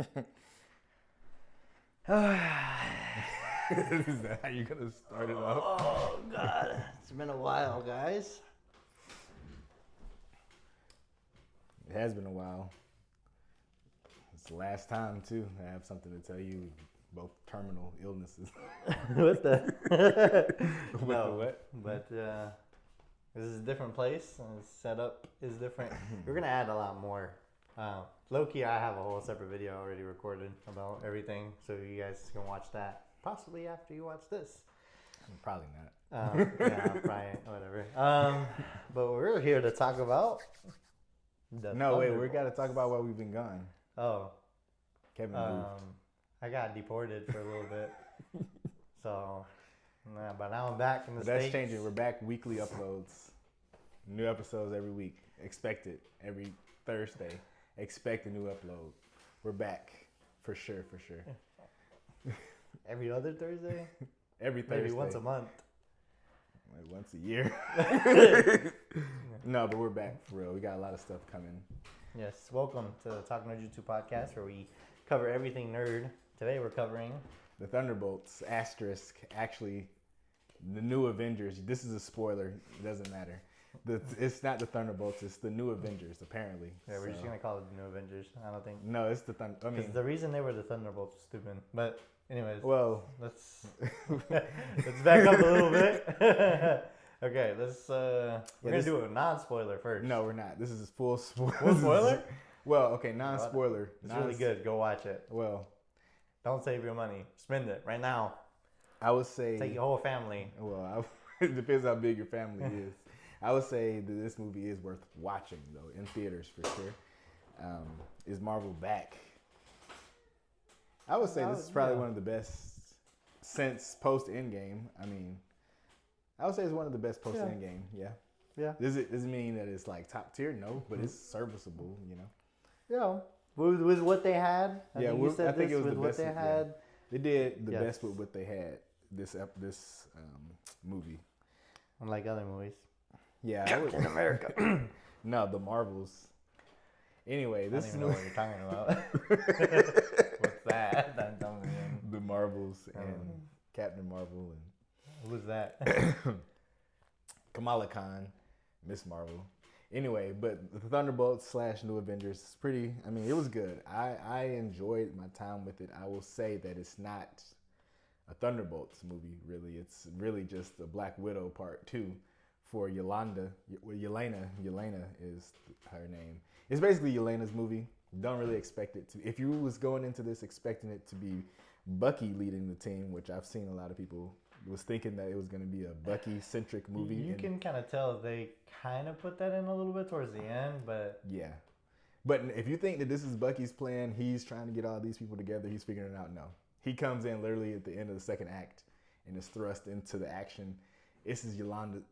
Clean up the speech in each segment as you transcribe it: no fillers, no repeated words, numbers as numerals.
Is that how you're gonna start it off? Oh God, it's been a while, guys. It has been a while. It's the last time too. I have something to tell you. Both terminal illnesses. What the? What No, the what? But this is a different place. And the setup is different. We're gonna add a lot more. Low-key, I have a whole separate video already recorded about everything, so you guys can watch that possibly after you watch this. Probably not. Yeah, probably whatever. But we're here to talk about. No, wait. We got to talk about why we've been gone. Oh, Kevin moved. I got deported for a little bit, so but now I'm back in the States. That's changing. We're back. Weekly uploads, new episodes every week. Expect it every Thursday. Expect a new upload. We're back for sure. Every other Thursday. Every Thursday. Maybe once a month. Like once a year. No, but we're back for real. We got a lot of stuff coming. Yes, welcome to the Talk No Jutsu podcast, where we cover everything nerd. Today we're covering the Thunderbolts, asterisk, actually, the new Avengers. This is a spoiler. It doesn't matter. It's not the Thunderbolts. It's the new Avengers, apparently. Yeah, we're just going to call it the new Avengers. I don't think. No, it's the Because the reason they were the Thunderbolts was stupid. But anyways. Well. Let's back up a little bit. Okay, we're going to do a non-spoiler first. No, we're not. This is full spoiler. Full spoiler? Well, okay, non-spoiler. It's really good. Go watch it. Well. Don't save your money. Spend it right now. I would say. Take your whole family. Well, it depends how big your family is. I would say that this movie is worth watching, though, in theaters for sure. Is Marvel back? I would say this is probably one of the best since post-Endgame. I mean, I would say it's one of the best post-Endgame, yeah. Does it mean that it's like top tier? No, but it's serviceable, you know. Yeah. With what they had. I think it was the best. They had. They did the best with what they had. This movie. Unlike other movies. Yeah. Captain America. No, the Marvels. Anyway, this is I don't even know what you're talking about. What's that? Don't tell me. The Marvels and Captain Marvel and who's that? Kamala Khan, Miss Marvel. Anyway, but the Thunderbolts / New Avengers is pretty. I mean, it was good. I enjoyed my time with it. I will say that it's not a Thunderbolts movie, really. It's really just the Black Widow Part 2 for Yelena. Yelena is her name. It's basically Yelena's movie. Don't really expect it to. If you was going into this expecting it to be Bucky leading the team, which I've seen a lot of people was thinking that it was going to be a Bucky-centric movie. You can kind of tell they kind of put that in a little bit towards the end, but... Yeah. But if you think that this is Bucky's plan, he's trying to get all these people together, he's figuring it out, no. He comes in literally at the end of the second act and is thrust into the action. This is Yelena.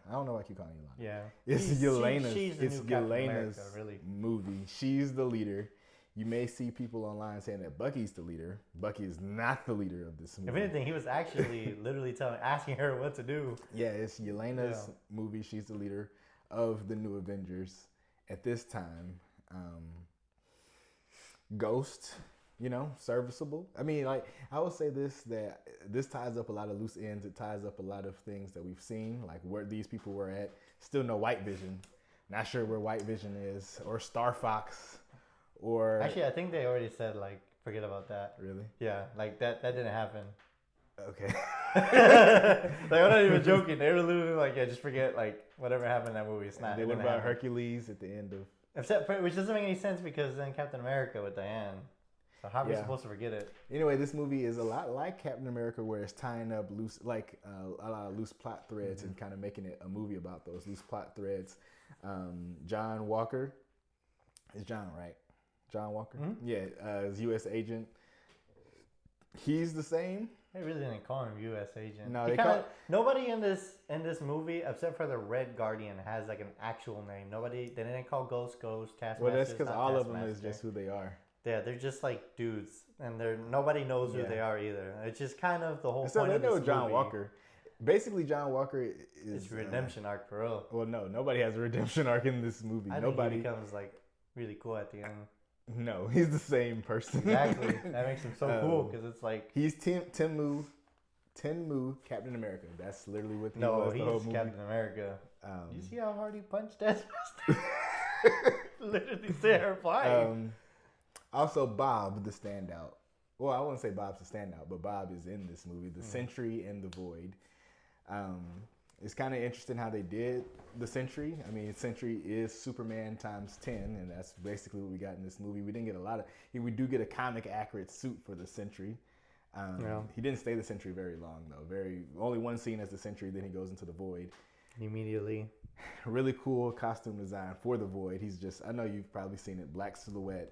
I don't know why I keep calling Yelena. Yeah. It's Yelena's. It's Yelena's really. movie. She's the leader. You may see people online saying that Bucky's the leader. Bucky is not the leader of this movie. If anything, he was actually literally asking her what to do. Yeah, it's Yelena's movie. She's the leader of the new Avengers at this time. Ghost, serviceable. I mean, like, I would say that this ties up a lot of loose ends. It ties up a lot of things that we've seen, like where these people were at. Still no White Vision. Not sure where White Vision is, or Star Fox. Or actually, I think they already said, like, forget about that. Really? Yeah, like that didn't happen. Okay. Like, I'm not even joking. They were literally like, yeah, just forget, like, whatever happened in that movie. It's not. They went about Hercules at the end of. Which doesn't make any sense because then Captain America with Diane. So how are we supposed to forget it? Anyway, this movie is a lot like Captain America, where it's tying up loose, like a lot of loose plot threads and kind of making it a movie about those loose plot threads. John Walker. It's John, right? John Walker? Mm-hmm. Yeah, as U.S. agent. He's the same. They really didn't call him U.S. agent. No, nobody in this movie, except for the Red Guardian, has like an actual name. They didn't call Ghost, Taskmaster. Well, that's because all of them is just who they are. Yeah, they're just like dudes, and nobody knows who they are either. It's just kind of the whole point they of this know John movie. Walker. Basically, John Walker is... It's a redemption arc for real. Well, no, nobody has a redemption arc in this movie. Nobody becomes like really cool at the end. No, he's the same person. Exactly. That makes him so cool because it's like he's Tenmu, Captain America. That's literally what he was the whole he's movie. Captain America. You see how hard he punched that? Literally set her flying. Also, Bob, the standout. Well, I wouldn't say Bob's the standout, but Bob is in this movie, the Sentry and the Void. It's kind of interesting how they did the Sentry. I mean, Sentry is Superman times 10, and that's basically what we got in this movie. We didn't get a lot of... We do get a comic accurate suit for the Sentry. He didn't stay the Sentry very long, though. Only one scene as the Sentry, then he goes into the Void. Immediately. Really cool costume design for the Void. He's just... I know you've probably seen it. Black silhouette.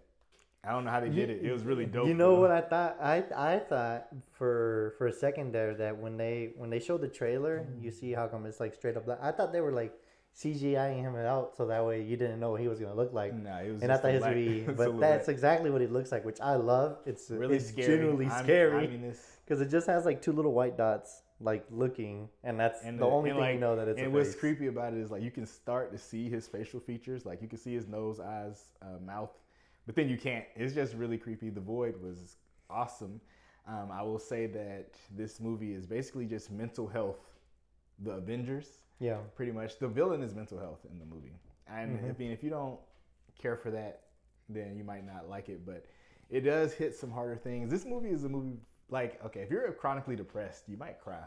I don't know how they did it. It was really dope. You know what I thought? I thought for a second there that when they showed the trailer, you see how come it's like straight up black. I thought they were like CGIing him out so that way you didn't know what he was gonna look like. Nah, it was. And I thought his would be, but that's exactly what he looks like, which I love. It's really scary. Genuinely scary because it just has like two little white dots like looking, and that's the only thing you know that it's. And what's creepy about it is like you can start to see his facial features, like you can see his nose, eyes, mouth. But then you can't. It's just really creepy. The Void was awesome. I will say that this movie is basically just mental health. The Avengers. Yeah. Pretty much. The villain is mental health in the movie. And I mean, if you don't care for that, then you might not like it. But it does hit some harder things. This movie is a movie like, okay, if you're chronically depressed, you might cry.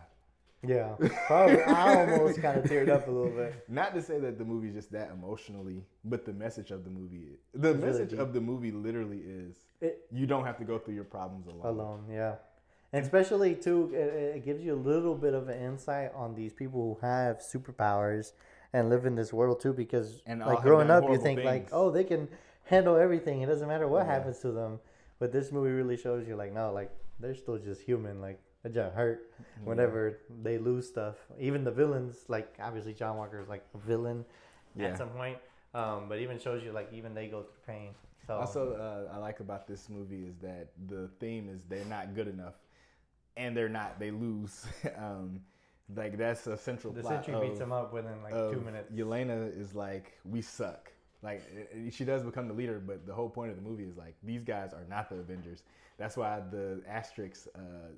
Yeah, probably. I almost kind of teared up a little bit. Not to say that the movie is just that emotionally, but the message of the movie, of the movie literally is you don't have to go through your problems alone. Yeah. And especially, too, it gives you a little bit of an insight on these people who have superpowers and live in this world, too, because like growing up, you think things. Like, oh, they can handle everything. It doesn't matter what happens to them. But this movie really shows you, like, no, like, they're still just human. Like, it just hurt whenever they lose stuff. Even the villains, like obviously John Walker is like a villain at some point, but even shows you like even they go through pain. So also, I like about this movie is that the theme is they're not good enough, and they lose. Like that's a central plot. The Sentry beats him up within like 2 minutes. Yelena is like, we suck. Like she does become the leader, but the whole point of the movie is like these guys are not the Avengers. That's why the asterisks,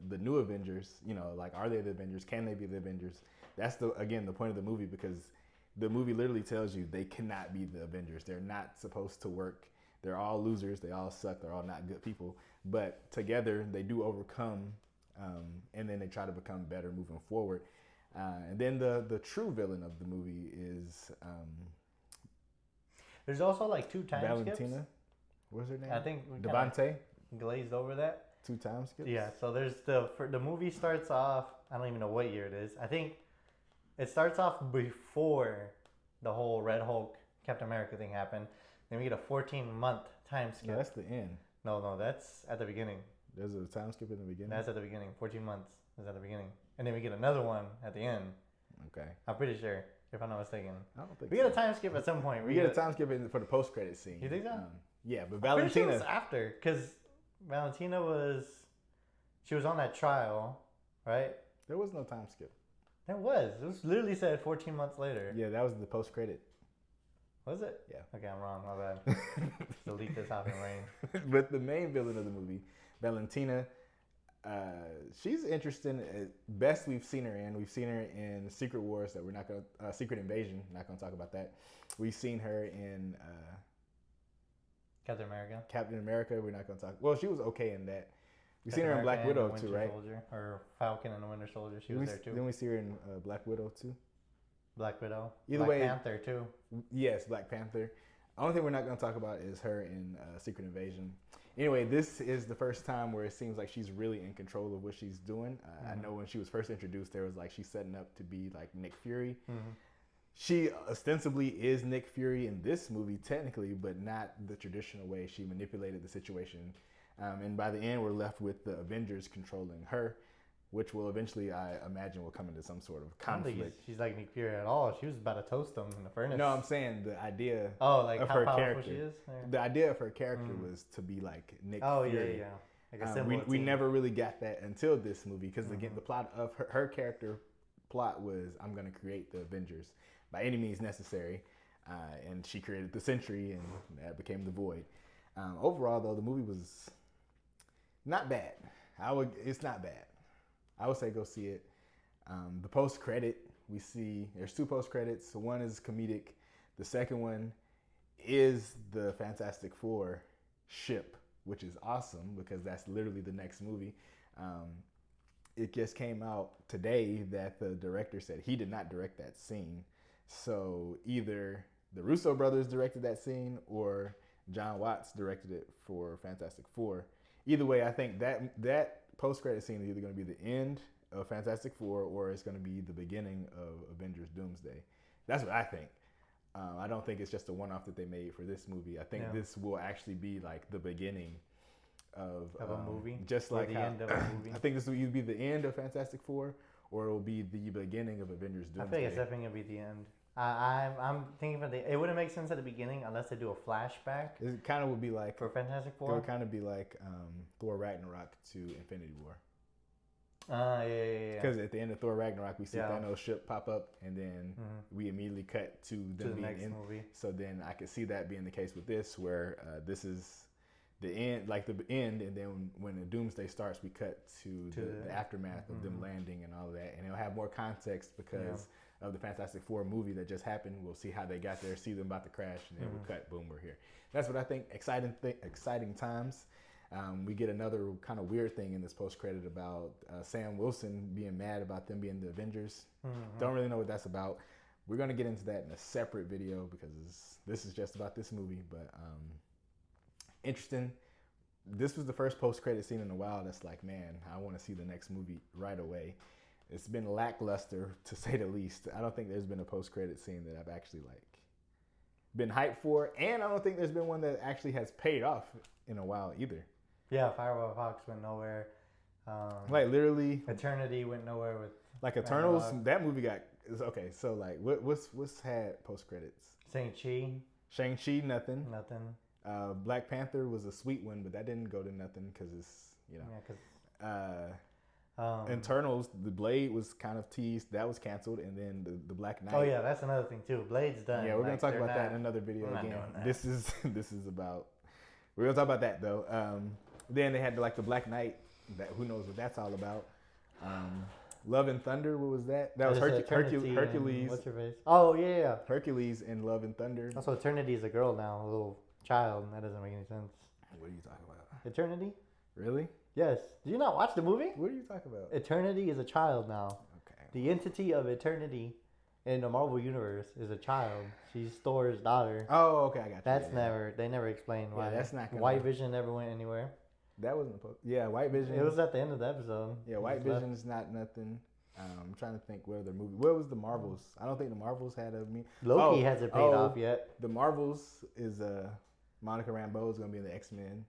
the new Avengers, you know, like are they the Avengers? Can they be the Avengers? That's the point of the movie, because the movie literally tells you they cannot be the Avengers. They're not supposed to work. They're all losers. They all suck. They're all not good people. But together they do overcome, and then they try to become better moving forward. And then the true villain of the movie is. There's also like 2 time skips. Valentina. What's her name? I think Devante. Glazed over that. 2 time skips. Yeah. So there's the movie starts off. I don't even know what year it is. I think it starts off before the whole Red Hulk Captain America thing happened. Then we get a 14-month time skip. No, that's the end. No, that's at the beginning. There's a time skip in the beginning. That's at the beginning. 14 months is at the beginning, and then we get another one at the end. Okay. I'm pretty sure. If I'm not mistaken. I don't think we get a time skip at some point. We get a time skip for the post-credit scene. You think so? Yeah, but Valentina... was after, because Valentina she was on that trial, right? There was no time skip. There was. It was literally said 14 months later. Yeah, that was the post-credit. Was it? Yeah. Okay, I'm wrong. My bad. Delete this out in rain. But the main villain of the movie, Valentina... she's interesting. At best, we've seen her in. We've seen her in Secret Wars that we're not going to... Secret Invasion. Not going to talk about that. We've seen her in... Captain America. Captain America. We're not going to talk... Well, she was okay in that. We've seen her in Black Widow too, right? Soldier, or Falcon and the Winter Soldier. She was there too. Then we see her in Black Widow too. Black Widow. Either way, Black Panther too. Yes, Black Panther. Only thing we're not going to talk about is her in Secret Invasion. Anyway, this is the first time where it seems like she's really in control of what she's doing. I know when she was first introduced, there was like she's setting up to be like Nick Fury. Mm-hmm. She ostensibly is Nick Fury in this movie, technically, but not the traditional way. She manipulated the situation. And by the end, we're left with the Avengers controlling her, which will eventually, I imagine, will come into some sort of conflict. I don't think she's like Nick Fury at all. She was about to toast him in the furnace. No, I'm saying the idea like of how her powerful character. She is? The idea of her character was to be like Nick Fury. Yeah. Like we never really got that until this movie, because again, the plot of her character plot was, I'm going to create the Avengers by any means necessary. And she created the Sentry, and that became the Void. Overall, though, the movie was not bad. It's not bad. I would say go see it. The post credit we see, there's 2 post credits. So one is comedic. The second one is the Fantastic Four ship, which is awesome because that's literally the next movie. It just came out today that the director said he did not direct that scene. So either the Russo brothers directed that scene or John Watts directed it for Fantastic Four. Either way, I think that post-credit scene is either going to be the end of Fantastic Four or it's going to be the beginning of Avengers Doomsday. That's what I think. I don't think it's just a one-off that they made for this movie. I think this will actually be like the beginning of a movie, just like the end of a movie. I think this will either be the end of Fantastic Four or it will be the beginning of Avengers Doomsday. I think it's definitely gonna be the end. I'm thinking it wouldn't make sense at the beginning unless they do a flashback. It kind of would be like for Fantastic Four. It would kind of be like Thor Ragnarok to Infinity War. Yeah. Because at the end of Thor Ragnarok, we see Thanos' ship pop up, and then we immediately cut to them being in. Movie. So then I could see that being the case with this, where this is the end, like the end, and then when the Doomsday starts, we cut to the aftermath of them landing and all of that, and it'll have more context because of the Fantastic Four movie that just happened. We'll see how they got there, see them about to crash, and then we'll cut, boom, we're here. That's what I think. Exciting times. We get another kind of weird thing in this post-credit about Sam Wilson being mad about them being the Avengers. Don't really know what that's about. We're going to get into that in a separate video because this is just about this movie. But interesting. This was the first post-credit scene in a while that's like, man, I want to see the next movie right away. It's been lackluster, to say the least. I don't think there's been a post-credit scene that I've actually been hyped for. And I don't think there's been one that actually has paid off in a while either. Yeah, Firewall Fox went nowhere. Like literally, Eternity went nowhere with. Like Eternals, that movie got okay. So like, what's had post credits? Shang-Chi, nothing. Nothing. Black Panther was a sweet one, but that didn't go to nothing because it's Eternals, the Blade was kind of teased. That was canceled, and then the Black Knight. Oh yeah, that's another thing too. Blade's done. Yeah, we're gonna talk about that in another video again. This is about. We're gonna talk about that though. Then they had the Black Knight. That who knows what that's all about. Love and Thunder. What was that? That was Hercules. What's her face? Oh yeah. Hercules and Love and Thunder. Also, Eternity is a girl now, a little child. That doesn't make any sense. What are you talking about? Eternity? Really? Yes. Did you not watch the movie? What are you talking about? Eternity is a child now. Okay. The entity of Eternity in the Marvel Universe is a child. She's Thor's daughter. Oh, okay, I got you. That's they never explained why. Yeah, that's not gonna... White Vision never went anywhere. That wasn't White Vision. It was at the end of the episode. Yeah, White Vision is not nothing. I'm trying to think what other movie. What was the Marvels? I don't think the Marvels had Loki hasn't paid off yet. The Marvels is Monica Rambeau is gonna be in the X-Men.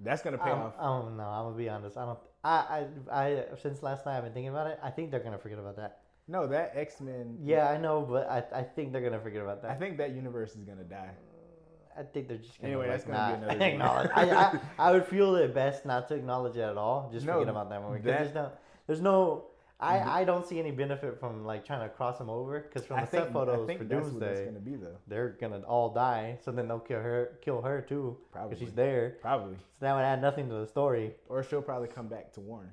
That's gonna pay off. Oh no, I'm gonna be honest. I since last night I've been thinking about it. I think they're gonna forget about that. No, that X-Men. Yeah, I know, but I think they're gonna forget about that. I think that universe is gonna die. I think they're just gonna anyway. That's gonna be another. Acknowledge. I would feel it best not to acknowledge it at all. Just forget about that movie. There's no. I don't see any benefit from trying to cross them over because from the set photos for Doomsday, that's gonna be though. They're gonna all die. So then they'll kill her too. Probably. Because she's there. Probably. So that would add nothing to the story. Or she'll probably come back to warn.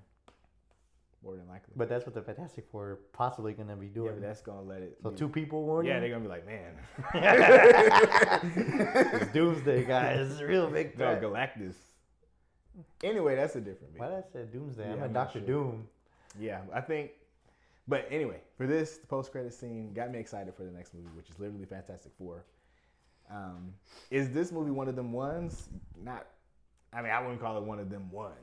More than likely. But that's what the Fantastic Four are possibly going to be doing. Yeah, but that's going to let it... So 2 people warn you? Yeah, they're going to be like, man. It's Doomsday, guys. It's a real big threat. No, Galactus. Anyway, that's a different video. Why did I say Doomsday? Yeah, I'm Dr. Doom. Yeah, I think... But anyway, for this, the post-credit scene got me excited for the next movie, which is literally Fantastic Four. Is this movie one of them ones? Not... I mean, I wouldn't call it one of them ones.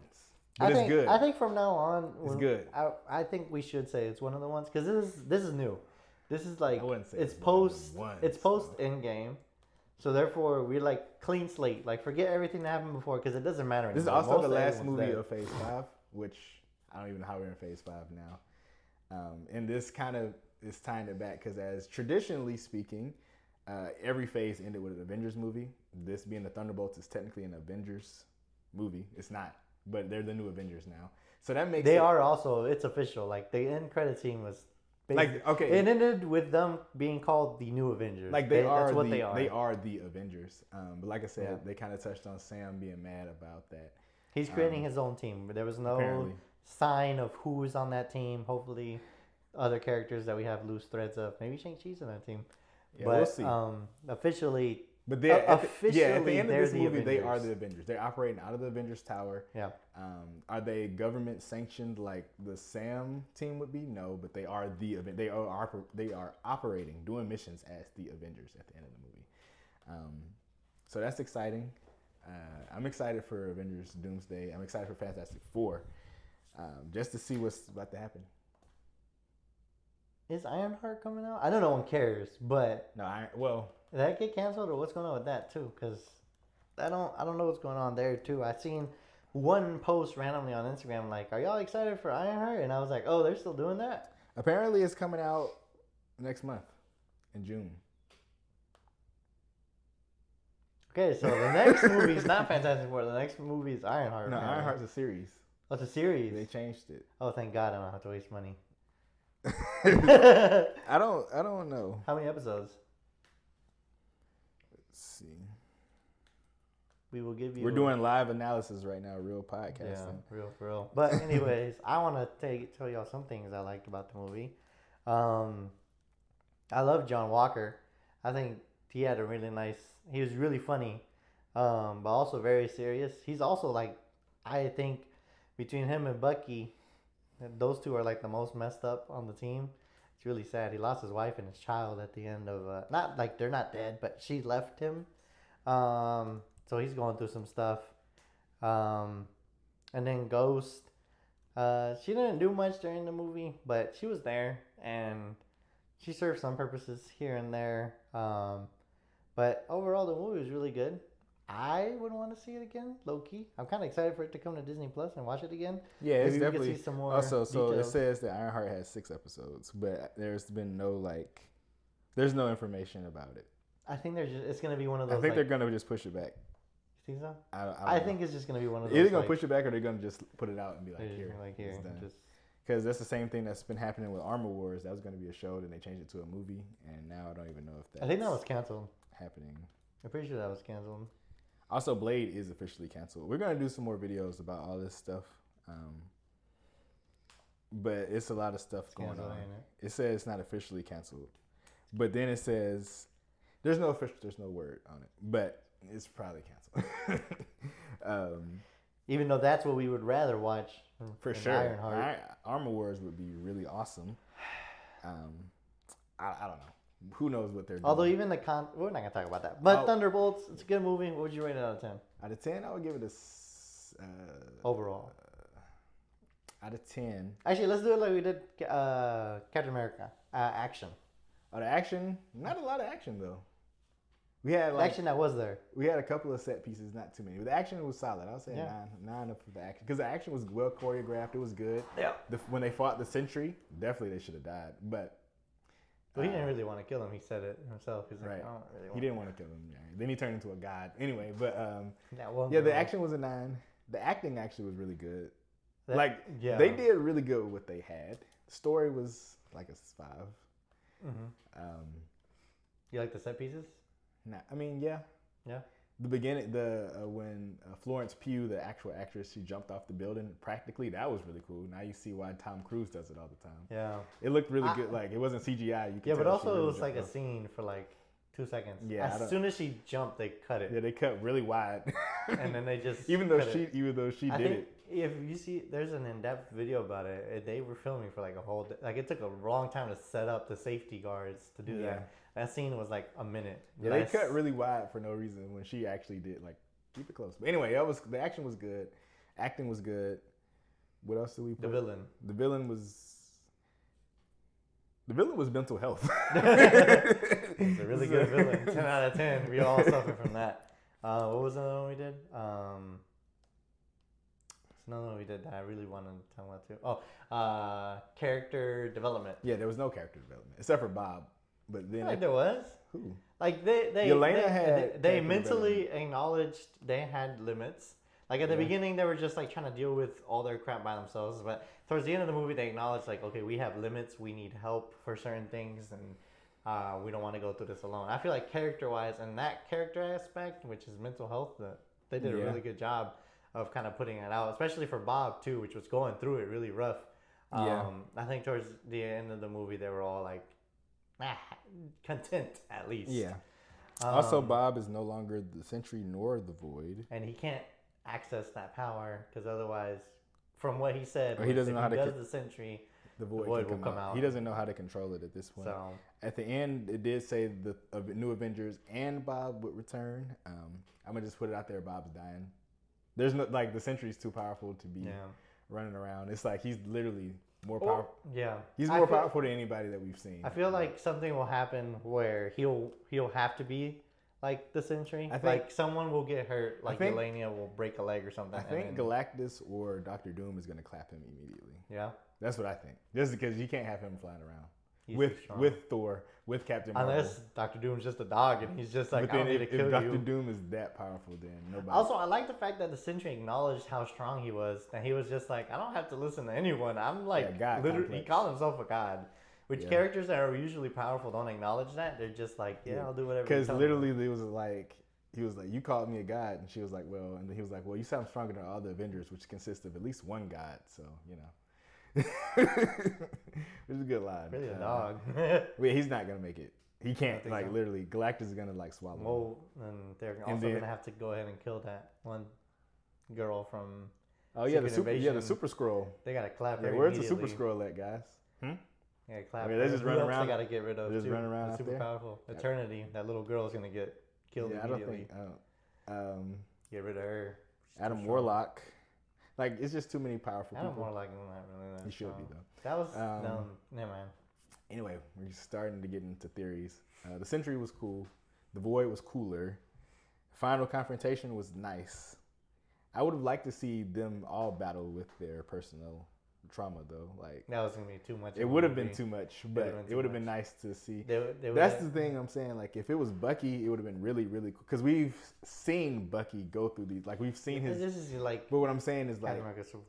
But it's good. I think from now on, it's good. I think we should say it's one of the ones because this is new. This is I wouldn't say it's post Endgame, so therefore we're clean slate. Forget everything that happened before because it doesn't matter anymore. This is also the last movie of Phase 5, which I don't even know how we're in Phase 5 now. And this kind of is tying it back because as traditionally speaking, every phase ended with an Avengers movie. This being the Thunderbolts is technically an Avengers movie. It's not. But they're the new Avengers now. So that makes They are also, it's official. The end credit scene was Like, okay, it ended with them being called the New Avengers. like That's what they are. They are the Avengers. But like I said, Yeah. they kind of touched on Sam being mad about that. He's creating his own team, but there was no Apparently. sign of who was on that team. Hopefully, other characters that we have loose threads of. Maybe Shang-Chi's on that team. Yeah, but we'll see. Officially, But they're officially, at the end of they're this the movie, they Avengers. are the Avengers. They're operating out of the Avengers Tower. Yeah. Are they government sanctioned like the Sam team would be? No, but they are the event. They are operating, doing missions as the Avengers at the end of the movie. So that's exciting. I'm excited for Avengers Doomsday. I'm excited for Fantastic Four, just to see what's about to happen. Is Ironheart coming out? I know no one cares, but No, did that get canceled or what's going on with that too? Because I don't know what's going on there too. I seen one post randomly on Instagram like, "Are y'all excited for Ironheart?" And I was like, "Oh, they're still doing that." apparently it's coming out next month in June. Okay, so the next movie is not Fantastic Four. The next movie is Ironheart. No, apparently. Ironheart's a series. Oh, it's a series. They changed it. Oh, thank God! I don't have to waste money. I don't know. How many episodes? Let's see. We will give you. We're doing live analysis right now, real podcasting. Yeah, real for real. But anyways, I want to tell y'all some things I liked about the movie. I love John Walker. I think he had a really nice. He was really funny, but also very serious. He's also like, I think, between him and Bucky, those two are like the most messed up on the team. It's really sad. He lost his wife and his child at the end of not like they're not dead, but she left him. So he's going through some stuff. And then Ghost, she didn't do much during the movie, but she was there and she served some purposes here and there. But overall, the movie was really good. I would want to see it again, low key. I'm kind of excited for it to come to Disney Plus and watch it again. Yeah, it's Maybe we definitely. can see some more Also, so it details. says that Ironheart has 6 episodes, but there's been no there's no information about it. I think it's gonna be one of those. I think they're gonna just push it back. You think so? I don't know. think it's just gonna be one of those. Either gonna push it back or they're gonna just put it out and be they're like, just here, like here, it's done. just Because that's the same thing that's been happening with Armor Wars. That was gonna be a show, then they changed it to a movie, and now I don't even know if that's I think that was canceled. happening. I'm pretty sure that was canceled. Also, Blade is officially canceled. We're gonna do some more videos about all this stuff, but it's a lot of stuff going canceled, on. ain't It says it's not officially canceled, but then it says there's no word on it, but it's probably canceled. Even though that's what we would rather watch For than sure, Ironheart. Armor Wars would be really awesome. I don't know. Who knows what they're doing? Although even we're not gonna talk about that. But Oh. Thunderbolts, it's a good movie. What would you rate it out of 10? Out of 10, I would give it Overall. out of 10. Actually, let's do it like we did Captain America. Action. The action, not a lot of action though. We had The action that was there. we had a couple of set pieces, not too many. The action was solid. I would say Yeah. nine for the action because the action was well choreographed. It was good. Yeah. When they fought the Sentry, definitely they should have died, but But he didn't really want to kill him. He said it himself. He's like, Right. I don't really want he didn't want to kill him. Yeah. Then he turned into a god. Anyway, but that one. yeah, the action was a 9. The acting actually was really good. Yeah. They did really good with what they had. The story was like a 5. Mm-hmm. You like the set pieces? Yeah. Yeah. The beginning, when Florence Pugh, the actual actress, she jumped off the building. Practically, that was really cool. Now you see why Tom Cruise does it all the time. Yeah. It looked really good. Like it wasn't CGI. You could Yeah, but tell she also really it was like jumped a off. scene for like 2 seconds. Yeah, As soon as she jumped, they cut it. Yeah, they cut really wide. And then they just even though cut she it. I did think it. if you see, there's an in-depth video about it. They were filming for like a whole day. Like it took a long time to set up the safety guards to do Yeah. that. That scene was like a minute. Yeah, they cut really wide for no reason when she actually did keep it close. But anyway, the action was good, acting was good. What else did we put? The villain. The villain was mental health. It's a really good villain. 10 out of 10. We all suffer from that. What was another one we did? There's another one we did that I really wanted to talk about too. Character development. Yeah, there was no character development except for Bob. But then Like there was. who? Like they Yelena had they character mentally acknowledged they had limits. Like at the beginning, they were just like trying to deal with all their crap by themselves. But towards the end of the movie, they acknowledge like, okay, we have limits. We need help for certain things, and we don't want to go through this alone. I feel like character-wise, and that character aspect, which is mental health, they did a really good job of kind of putting it out, especially for Bob too, which was going through it really rough. I think towards the end of the movie, they were all like, content at least. Yeah. Also, Bob is no longer the Sentry nor the Void, and he can't access that power because otherwise, from what he said, he doesn't know how to does the Sentry, the Void will come out. He doesn't know how to control it at this point. So at the end, it did say the New Avengers and Bob would return. I'm gonna just put it out there: Bob's dying. There's no like the Sentry's too powerful to be running around. It's like he's literally more powerful. Yeah, he's more powerful than anybody that we've seen. I feel like something will happen where he'll have to be like the Sentry. I think like someone will get hurt, like Yelena will break a leg or something. I think Galactus or Doctor Doom is gonna clap him immediately. Yeah, that's what I think. Just because you can't have him flying around with Thor, with Captain Marvel. Unless Doctor Doom's just a dog and he's just like, I don't need to kill you. If Doctor Doom is that powerful, then nobody. Also, I like the fact that the Sentry acknowledged how strong he was, and he was just like, I don't have to listen to anyone. I'm like, God literally, complex. he called himself a god. Which characters that are usually powerful don't acknowledge that. They're just like, I'll do whatever. Because literally, he was like, you called me a god, and she was like, well, and then he was like, well, you sound stronger than all the Avengers, which consist of at least one god. So which is a good line. Really a dog. Wait, he's not gonna make it. He can't. Like so. Literally, Galactus is gonna like swallow him. Well, and they're also gonna have to go ahead and kill that one girl from. Oh yeah, the Super Skrull. They gotta clap. Yeah, where's the Super Skrull at, guys? Yeah, clap. I mean, they just run around. They gotta get rid of. They just run around. Super powerful. Eternity. That little girl is gonna get killed immediately. I don't think. Get rid of her. Adam Warlock. Like it's just too many powerful people. Adam Warlock is not really that. He should be though. That was no, never mind. Anyway, we're starting to get into theories. The Sentry was cool. The Void was cooler. Final confrontation was nice. I would have liked to see them all battle with their personal trauma, though. Like that was gonna be too much. It would have been too much, but it would have been nice to see. That's the thing I'm saying. Like if it was Bucky, it would have been really, really cool. Because we've seen Bucky go through these. Like we've seen his. This is like. But what I'm saying is like.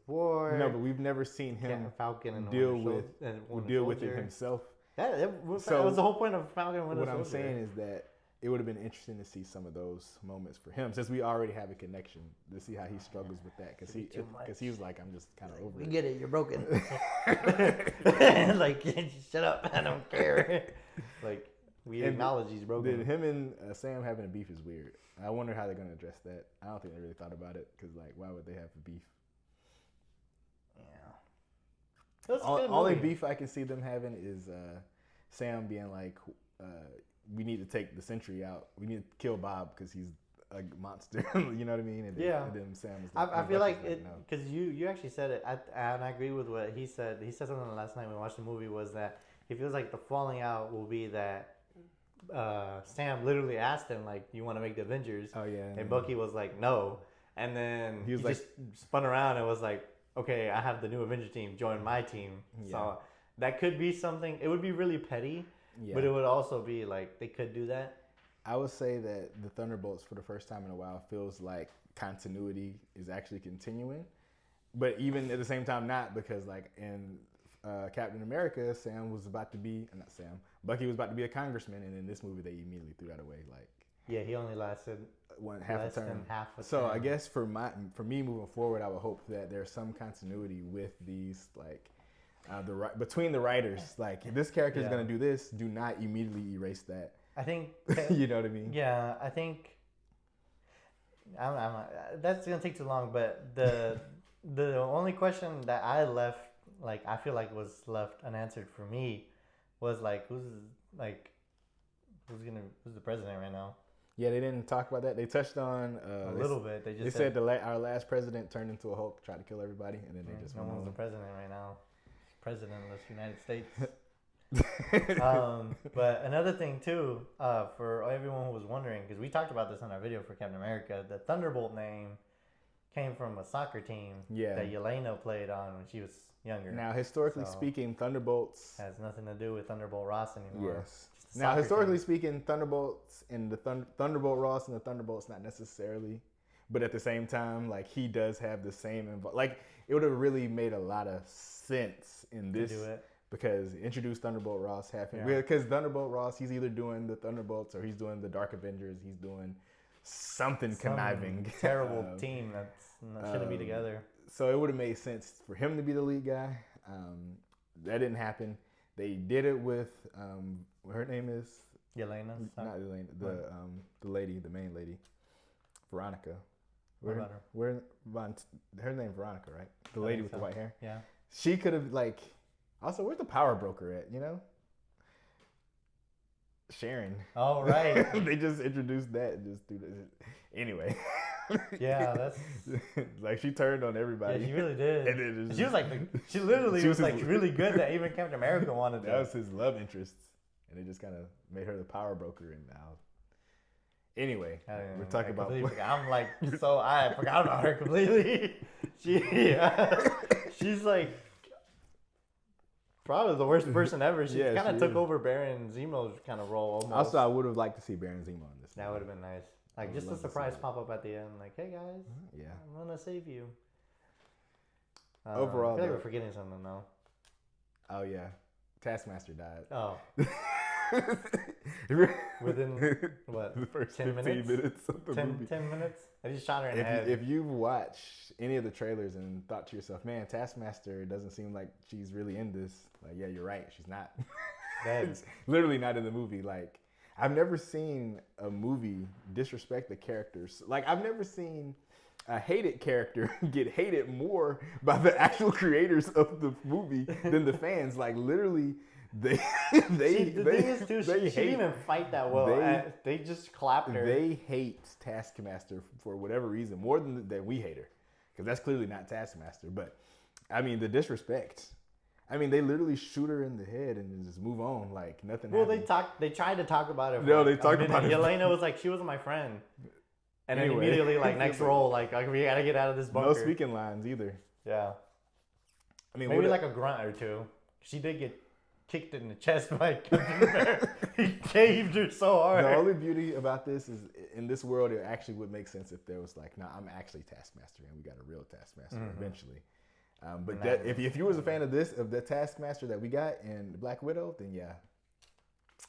War. No, but we've never seen him Falcon and deal with it himself. That was the whole point of Falcon. What I'm saying is that it would have been interesting to see some of those moments for him, since we already have a connection, to see how he struggles with that. Because he was like, I'm just kind of over it. We get it. You're broken. Like, shut up. I don't care. Like, we acknowledge he's broken. Him and Sam having a beef is weird. I wonder how they're going to address that. I don't think they really thought about it, because, like, why would they have a beef? Yeah. Only beef I can see them having is Sam being like, we need to take the Sentry out. We need to kill Bob because he's a monster. You know what I mean? And then Sam is like, I feel like it, because you actually said it, and I agree with what he said. He said something last night when we watched the movie, was that he feels like the falling out will be that Sam literally asked him, like, you want to make the Avengers? Oh, yeah. And Bucky was like, no. And then he just spun around and was like, okay, I have the new Avengers team, join my team. Yeah. So that could be something. It would be really petty. Yeah. But it would also be like they could do that. I would say that the Thunderbolts, for the first time in a while, feels like continuity is actually continuing. But even at the same time, not, because like in Captain America, Bucky was about to be a congressman, and in this movie they immediately threw that away. Like, yeah, he only lasted half a term. So I guess for me moving forward, I would hope that there's some continuity with these, like. Between the writers, like, this character is going to do this, do not immediately erase that. I think you know what I mean. Yeah, I think that's going to take too long. But the only question that I left, like, I feel like was left unanswered for me, was like, who's the president right now? Yeah, they didn't talk about that. They touched on a little bit. They said our last president turned into a Hulk, tried to kill everybody, and then they just no one's the president right now. Presidentless United States. But another thing too, for everyone who was wondering, because we talked about this in our video for Captain America, the Thunderbolt name came from a soccer team that Yelena played on when she was younger. Now, historically speaking, Thunderbolts has nothing to do with Thunderbolt Ross anymore. Yes. Now, historically speaking, Thunderbolts and the Thunderbolt Ross and the Thunderbolts not necessarily, but at the same time, like he does have the same like it would have really made a lot of sense in this because introduce Thunderbolt Ross, have him because Thunderbolt Ross, he's either doing the Thunderbolts or he's doing the Dark Avengers, he's doing something conniving, terrible team that shouldn't be together. So it would have made sense for him to be the lead guy. That didn't happen. They did it with her name is Yelena. Not Yelena. The lady, the main lady, Veronica. What about her? Her name's Veronica, right? The lady with the white hair. Yeah. She could have like. Also, where's the power broker at? You know. Sharon. Oh right. They just introduced that and just do this. Anyway. Yeah, that's like she turned on everybody. Yeah, she really did. And then she was like, she literally was like really good that even Captain America wanted that. Was his love interest, and it just kind of made her the power broker. And now, anyway, we're talking about. I'm like, so I forgot about her completely. She's like probably the worst person ever. She kind of took over Baron Zemo's kind of role almost. Also, I would have liked to see Baron Zemo in this. That would have been nice. Like just a surprise pop up at the end, like, "Hey guys, I'm gonna save you." Overall, I feel like we're forgetting something though. Oh yeah, Taskmaster died. Oh, within what? The first 10 15 minutes of the movie. 10 minutes. I just shot her in the head. If you've watched any of the trailers and thought to yourself, "Man, Taskmaster doesn't seem like she's really in this," like, yeah, you're right. She's not. It's literally not in the movie. Like. I've never seen a movie disrespect the characters. Like, I've never seen a hated character get hated more by the actual creators of the movie than the fans. Like, literally, the thing is, too, she didn't even fight that well. They just clapped her. They hate Taskmaster for whatever reason, more than we hate her. Because that's clearly not Taskmaster. But, I mean, the disrespect. I mean, they literally shoot her in the head and just move on like nothing happened. They tried to talk about it. No, they talked about it. Yelena was like, she was my friend. And then immediately, like, next roll, like, we gotta get out of this bunker. No speaking lines either. Yeah. I mean, maybe like a grunt or two. She did get kicked in the chest by Captain America. He caved her so hard. The only beauty about this is, in this world, it actually would make sense if there was like, nah, I'm actually Taskmaster and we got a real Taskmaster eventually. But that, if you was a fan of the Taskmaster that we got in Black Widow, then yeah.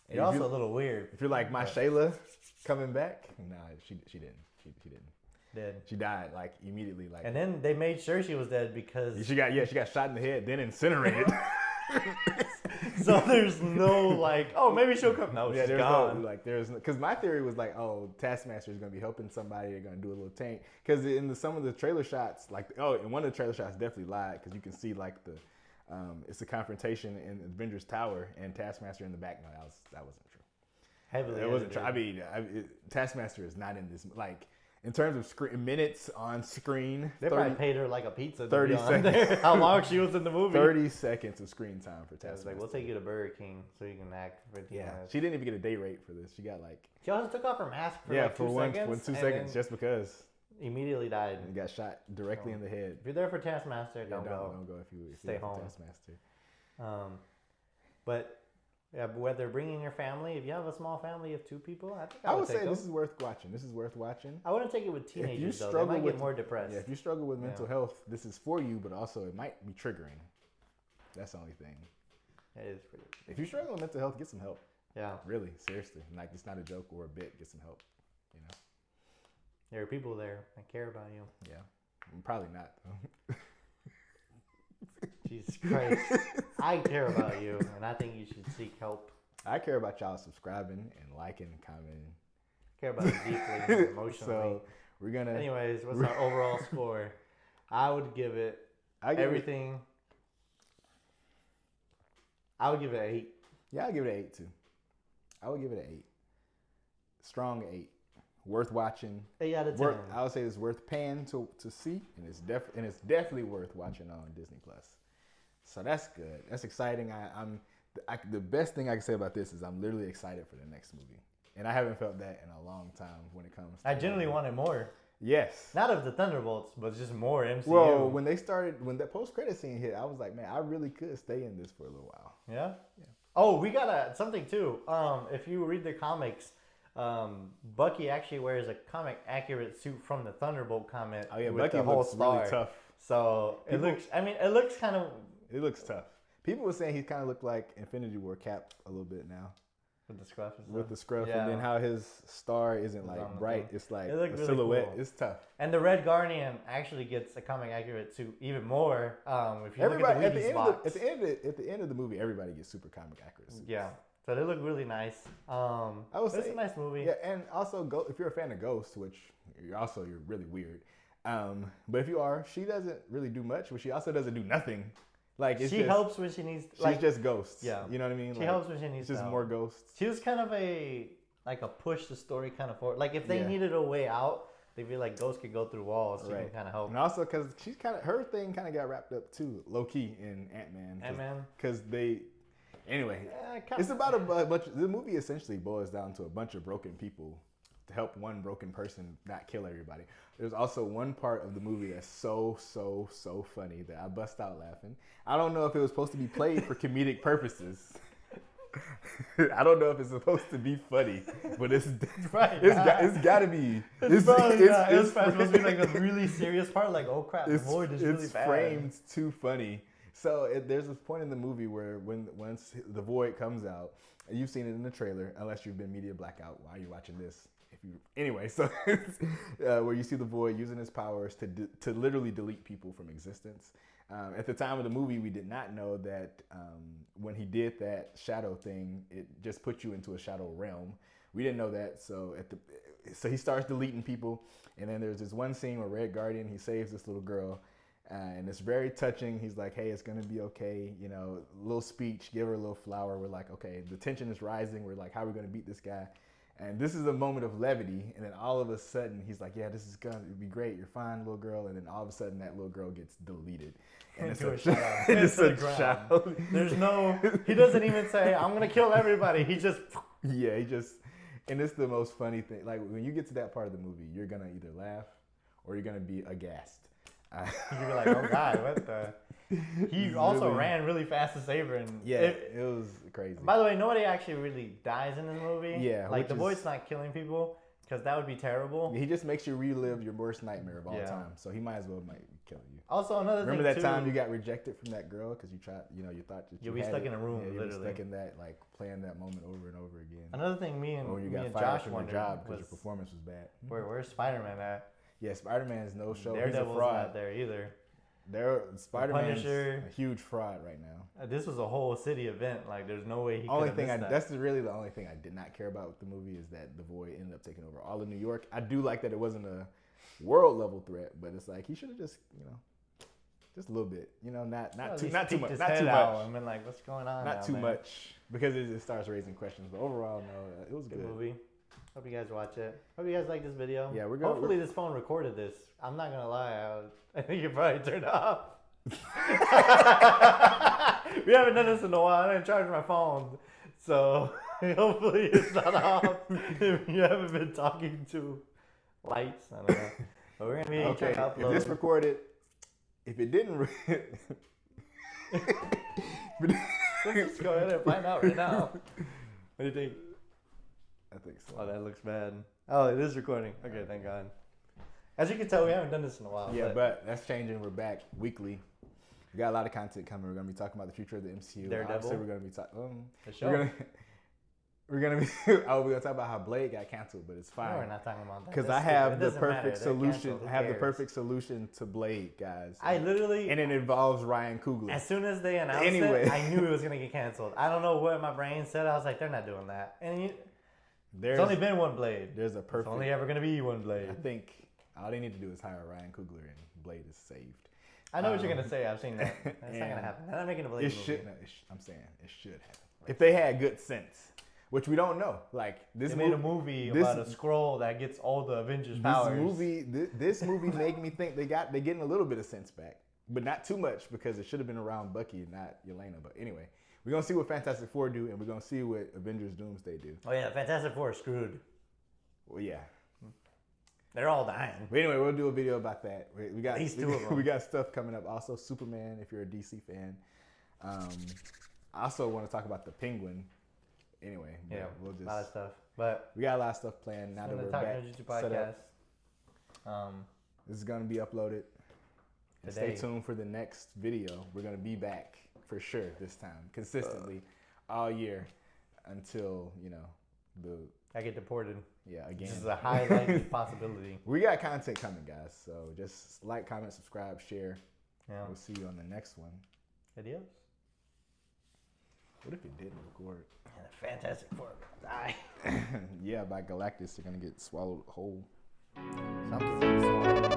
It's also a little weird. If you're like my Shayla coming back, nah, she didn't. She didn't. Dead. She died like immediately. Like, and then they made sure she was dead because she got shot in the head, then incinerated. So there's no like, oh, maybe she'll come. No, she's gone. Because my theory was like, oh, Taskmaster is gonna be helping somebody. They're gonna do a little tank. Because in some of the trailer shots, like, in one of the trailer shots definitely lied because you can see like it's a confrontation in Avengers Tower and Taskmaster in the back. No, that wasn't true. Heavily, it wasn't true. I mean, Taskmaster is not in this. Like, in terms of minutes on screen, they probably paid her like a pizza. 30 seconds. How long she was in the movie? 30 seconds of screen time for Taskmaster. Like, we'll take you to Burger King so you can act for 2 minutes. She didn't even get a day rate for this. She got like. She also took off her mask for like 2 seconds. 2 seconds, just because. Immediately died. And got shot directly in the head. If you're there for Taskmaster, don't go. Don't go if you stay home. Taskmaster. But. Yeah, whether bringing your family, if you have a small family of 2 people, I think I would say this is worth watching. I wouldn't take it with teenagers though. They might get more depressed. Yeah, if you struggle with mental health, this is for you, but also it might be triggering. That's the only thing. It is pretty. If you struggle with mental health, get some help. Yeah. Really, seriously. Like, it's not a joke or a bit. Get some help. You know. There are people there that care about you. Yeah. Probably not though. Jesus Christ. I care about you, and I think you should seek help. I care about y'all subscribing and liking and commenting. I care about it deeply and emotionally. So we're gonna. Anyways, what's our overall score? I would give it everything. I would give it an 8. Yeah, I'll give it an 8 too. I would give it an 8. Strong 8. Worth watching. 8 out of 10. I would say it's worth paying to see, and it's definitely worth watching on Disney Plus. So that's good. That's exciting. The best thing I can say about this is I'm literally excited for the next movie, and I haven't felt that in a long time when it comes to. I genuinely wanted more. Yes. Not of the Thunderbolts, but just more MCU. Well, when that post-credit scene hit, I was like, man, I really could stay in this for a little while. Yeah? Yeah. Oh, we got something too. If you read the comics, Bucky actually wears a comic accurate suit from the Thunderbolt comic. Oh yeah, with Bucky the whole looks star. really tough. So it looks. I mean, it looks kind of. It looks tough. People were saying he kind of looked like Infinity War Cap a little bit now. With the scruff and stuff. With the scruff, Yeah. and then how his star isn't like bright. It's like a really silhouette. cool. It's tough. And the Red Guardian actually gets a comic accurate suit even more. If you Everybody look at at the the box. at the end of the movie, everybody gets super comic accurate suits. Yeah. So they look really nice. I would It's say a nice movie. Yeah, and also if you're a fan of Ghost, which you're really weird. But if you are, she doesn't really do much, but she also doesn't do nothing. Like she helps when she needs. She's just Ghost. Yeah, you know what I mean. She helps when she needs. It's just more Ghosts. She was kind of a push the story kind of forward. Like if they needed a way out, they feel like Ghost could go through walls. She can kind of help. And also because she's her thing kind of got wrapped up too, low key in Ant-Man. Ant-Man. Because anyway, it's about a bunch. The movie essentially boils down to a bunch of broken people to help one broken person not kill everybody. There's also one part of the movie that's so funny that I bust out laughing. I don't know if it was supposed to be played for comedic purposes. I don't know if it's supposed to be funny, but it's got to be. It's supposed to be like a really serious part. Like, oh crap, the void is really bad. It's framed too funny. So there's this point in the movie where once the void comes out, and you've seen it in the trailer, unless you've been media blackout while you're watching this. So where you see the void using his powers to literally delete people from existence. At the time of the movie, we did not know that when he did that shadow thing, it just put you into a shadow realm. We didn't know that, so he starts deleting people, and then there's this one scene where Red Guardian, he saves this little girl, and it's very touching. He's like, "Hey, it's gonna be okay," you know, little speech, give her a little flower. We're like, okay, the tension is rising. We're like, how are we gonna beat this guy? And this is a moment of levity, and then all of a sudden he's like, "Yeah, this is gonna be great. You're fine, little girl." And then all of a sudden that little girl gets deleted, and it's a shadow. There's no. He doesn't even say, "I'm gonna kill everybody." He just. And it's the most funny thing. Like when you get to that part of the movie, you're gonna either laugh or you're gonna be aghast. You'd be like, "Oh God, what the." He also ran really fast to save her. And it was crazy. By the way, nobody actually really dies in this movie. Yeah. Like, the void's not killing people, because that would be terrible. He just makes you relive your worst nightmare of all time. So he might as well might kill you. Also, another Remember thing, that time you got rejected from that girl because you thought that you'll be stuck in a room, you'll literally. be stuck in that, like, playing that moment over and over again. Another thing me and Josh wondered your job because your performance was bad. Where's Spider-Man at? Yeah, Spider-Man's no show. Daredevil's He's a fraud. not there either. Spider-Man's a huge fraud right now. This was a whole city event. Like, there's no way he could have missed that. That's really the only thing I did not care about with the movie is that the Void ended up taking over all of New York. I do like that it wasn't a world level threat, but it's like he should have just a little bit, not too much. And been like, what's going on? Not too much because it just starts raising questions. But overall, no, it was good. Movie. Hope you guys watch it. Hope you guys like this video. Yeah, hopefully this phone recorded this. I'm not gonna lie, I think you probably turned it off. We haven't done this in a while. I didn't charge my phone, so hopefully it's not off. If you haven't been talking to lights, I don't know. But we're gonna be trying to upload. If this recorded, if it didn't, let's just go ahead and find out right now. What do you think? I think so. Oh, that looks bad. Oh, it is recording. Okay, thank God. As you can tell, we haven't done this in a while. Yeah, but that's changing. We're back weekly. We got a lot of content coming. We're gonna be talking about the future of the MCU. Daredevil. Obviously, we're gonna be talking. The show. We're gonna be. We're gonna talk about how Blade got canceled, but it's fine. No, we're not talking about that. Because I have the perfect solution. I have the perfect solution to Blade, guys. And it involves Ryan Coogler. As soon as they announced it, I knew it was gonna get canceled. I don't know what my brain said. I was like, they're not doing that. And there's only been one Blade. There's a perfect. There's only ever gonna be one Blade. I think all they need to do is hire Ryan Coogler, and Blade is saved. I know what you're gonna say. I've seen that. That's not gonna happen. They're not making a Blade movie. I'm saying it should happen. If they had good sense, which we don't know. Like they made a movie about a scroll that gets all the Avengers powers. This movie made me think they're getting a little bit of sense back, but not too much because it should have been around Bucky and not Yelena. But anyway, we're gonna see what Fantastic Four do, and we're gonna see what Avengers Doomsday do. Oh yeah, Fantastic Four is screwed. Well, yeah. They're all dying. But anyway, we'll do a video about that. We got these two of them. We got stuff coming up. Also, Superman, if you're a DC fan. I also want to talk about the Penguin. anyway, Yeah, we'll just a lot of stuff. But we got a lot of stuff planned now that the we're Talk back. No Jitsu Set podcast. up. This is gonna be uploaded. And stay tuned for the next video. We're gonna be back for sure this time, consistently, all year until I get deported. Yeah, again. This is a high likely possibility. We got content coming, guys. So just like, comment, subscribe, share. Yeah. We'll see you on the next one. Adios. What if it didn't record? And a Fantastic Four die. Yeah, by Galactus, they're gonna get swallowed whole. Something's swallowed.